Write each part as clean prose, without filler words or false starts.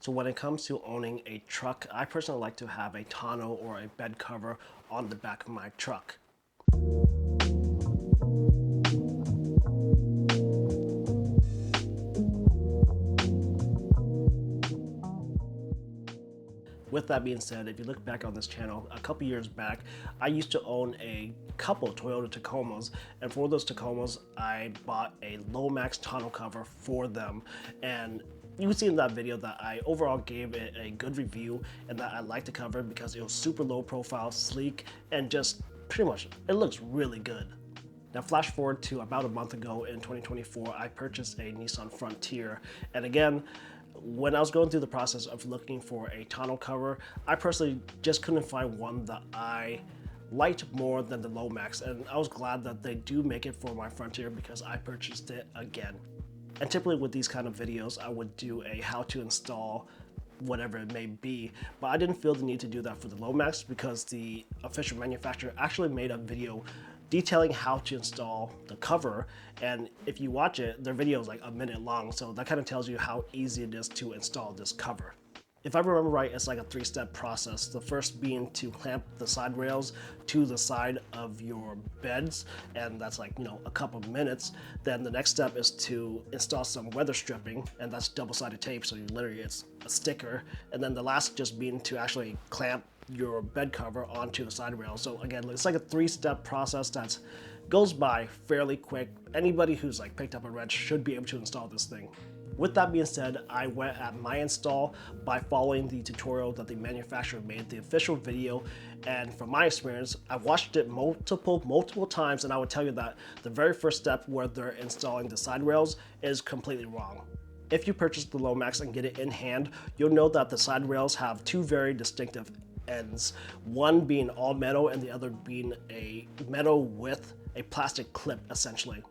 So when it comes to owning a truck, I personally like to have a tonneau or a bed cover on the back of my truck. With that being said, if you look back on this channel, a couple years back, I used to own a couple Toyota Tacomas, and for those Tacomas, I bought a LOMAX tonneau cover for them. And you can see in that video that I overall gave it a good review and that I liked the cover because it was super low profile, sleek, and just pretty much, it looks really good. Now flash forward to about a month ago in 2024, I purchased a Nissan Frontier, and again, when I was going through the process of looking for a tonneau cover, I personally just couldn't find one that I liked more than the LOMAX, and I was glad that they do make it for my Frontier because I purchased it again. And typically with these kind of videos, I would do a how to install whatever it may be, but I didn't feel the need to do that for the LOMAX because the official manufacturer actually made a video detailing how to install the cover, and if you watch it, their video is like a minute long, so that kind of tells you how easy it is to install this cover. If I remember right, it's like a three-step process. The first being to clamp the side rails to the side of your beds, and that's like, a couple of minutes. Then the next step is to install some weather stripping, and that's double-sided tape, so it's a sticker. And then the last just being to actually clamp your bed cover onto the side rail. So again, it's like a three-step process that goes by fairly quick. Anybody who's like picked up a wrench should be able to install this thing. With that being said, I went at my install by following the tutorial that the manufacturer made, the official video, and from my experience, I've watched it multiple times, and I would tell you that the very first step where they're installing the side rails is completely wrong. If you purchase the LOMAX and get it in hand, you'll know that the side rails have two very distinctive ends, one being all metal and the other being a metal with a plastic clip essentially.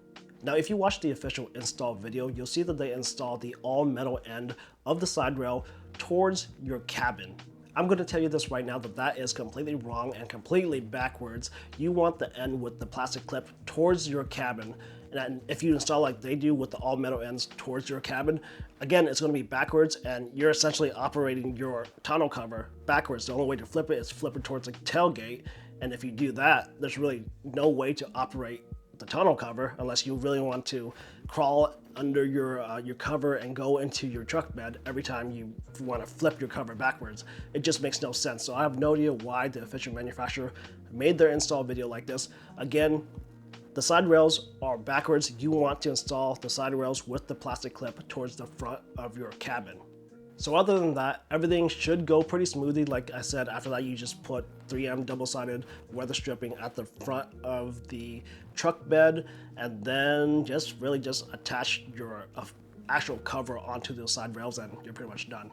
Now if you watch the official install video, you'll see that they install the all metal end of the side rail towards your cabin. I'm going to tell you this right now that that is completely wrong and completely backwards. You want the end with the plastic clip towards your cabin, and if you install like they do with the all metal ends towards your cabin, again, it's going to be backwards, and you're essentially operating your tonneau cover backwards. The only way to flip it is flip it towards the tailgate, and if you do that, there's really no way to operate the tonneau cover unless you really want to crawl under your cover and go into your truck bed every time you want to flip your cover backwards. It just makes no sense. So I have no idea why the official manufacturer made their install video like this. Again, the side rails are backwards. You want to install the side rails with the plastic clip towards the front of your cabin. So other than that, everything should go pretty smoothly. Like I said, after that, you just put 3M double-sided weather stripping at the front of the truck bed, and then just attach your actual cover onto those side rails, and you're pretty much done.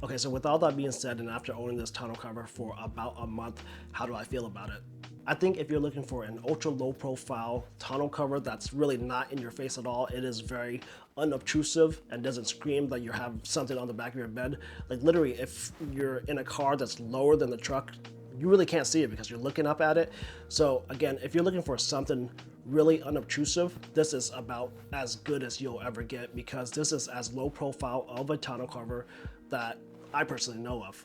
Okay, so with all that being said, and after owning this tonneau cover for about a month, how do I feel about it? I think if you're looking for an ultra low profile tonneau cover that's really not in your face at all, it is very unobtrusive and doesn't scream that you have something on the back of your bed. Like literally, if you're in a car that's lower than the truck, you really can't see it because you're looking up at it. So again, if you're looking for something really unobtrusive, this is about as good as you'll ever get because this is as low profile of a tonneau cover that I personally know of.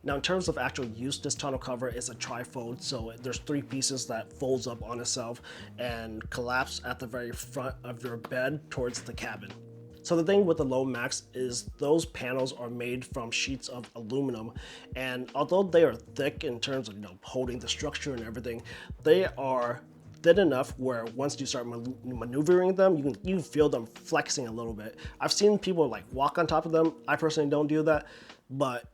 Now in terms of actual use, this tonneau cover is a trifold, so there's three pieces that folds up on itself and collapse at the very front of your bed towards the cabin. So the thing with the LOMAX is those panels are made from sheets of aluminum, and although they are thick in terms of holding the structure and everything, they are thin enough where once you start maneuvering them, you can feel them flexing a little bit. I've seen people like walk on top of them. I personally don't do that, but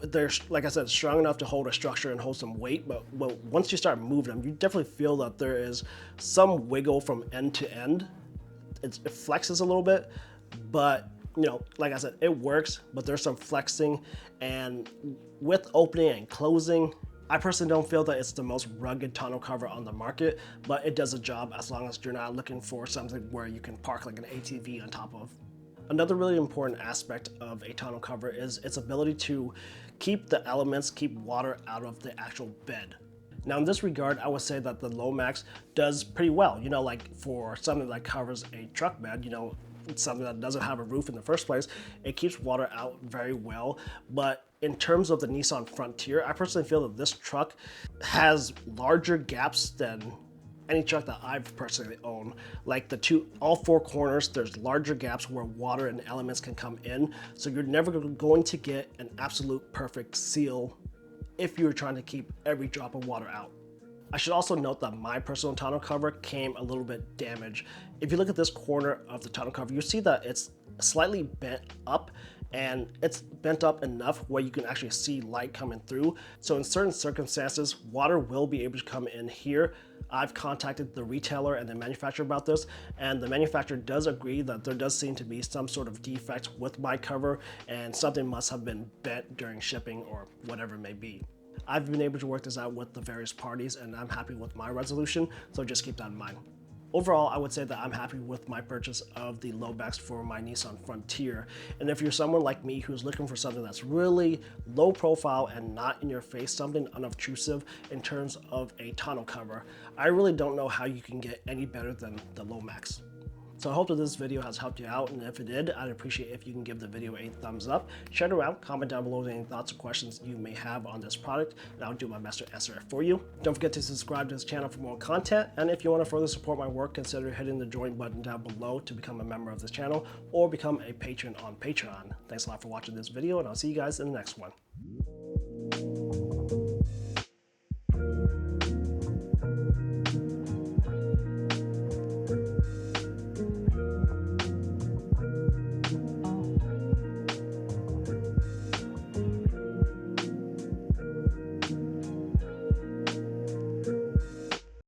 they're, like I said, strong enough to hold a structure and hold some weight, but once you start moving them, you definitely feel that there is some wiggle from end to end. It flexes a little bit, but like I said, it works, but there's some flexing, and with opening and closing, I personally don't feel that it's the most rugged tonneau cover on the market, but it does a job as long as you're not looking for something where you can park like an ATV on top of. Another really important aspect of a tonneau cover is its ability to keep the elements, keep water out of the actual bed. Now in this regard, I would say that the LOMAX does pretty well. Like for something that covers a truck bed, something that doesn't have a roof in the first place, it keeps water out very well. But in terms of the Nissan Frontier, I personally feel that this truck has larger gaps than any truck that I've personally owned. Like all four corners, there's larger gaps where water and elements can come in. So you're never going to get an absolute perfect seal if you're trying to keep every drop of water out. I should also note that my personal tonneau cover came a little bit damaged. If you look at this corner of the tonneau cover, you see that it's slightly bent up, and it's bent up enough where you can actually see light coming through. So in certain circumstances, water will be able to come in here. I've contacted the retailer and the manufacturer about this, and the manufacturer does agree that there does seem to be some sort of defect with my cover, and something must have been bent during shipping or whatever it may be. I've been able to work this out with the various parties, and I'm happy with my resolution, so just keep that in mind. Overall, I would say that I'm happy with my purchase of the LOMAX for my Nissan Frontier. And if you're someone like me who's looking for something that's really low profile and not in your face, something unobtrusive in terms of a tonneau cover, I really don't know how you can get any better than the LOMAX. So I hope that this video has helped you out, and if it did, I'd appreciate if you can give the video a thumbs up, share it around, comment down below with any thoughts or questions you may have on this product, and I'll do my best to answer it for you. Don't forget to subscribe to this channel for more content, and if you want to further support my work, consider hitting the join button down below to become a member of this channel or become a patron on Patreon. Thanks a lot for watching this video, and I'll see you guys in the next one.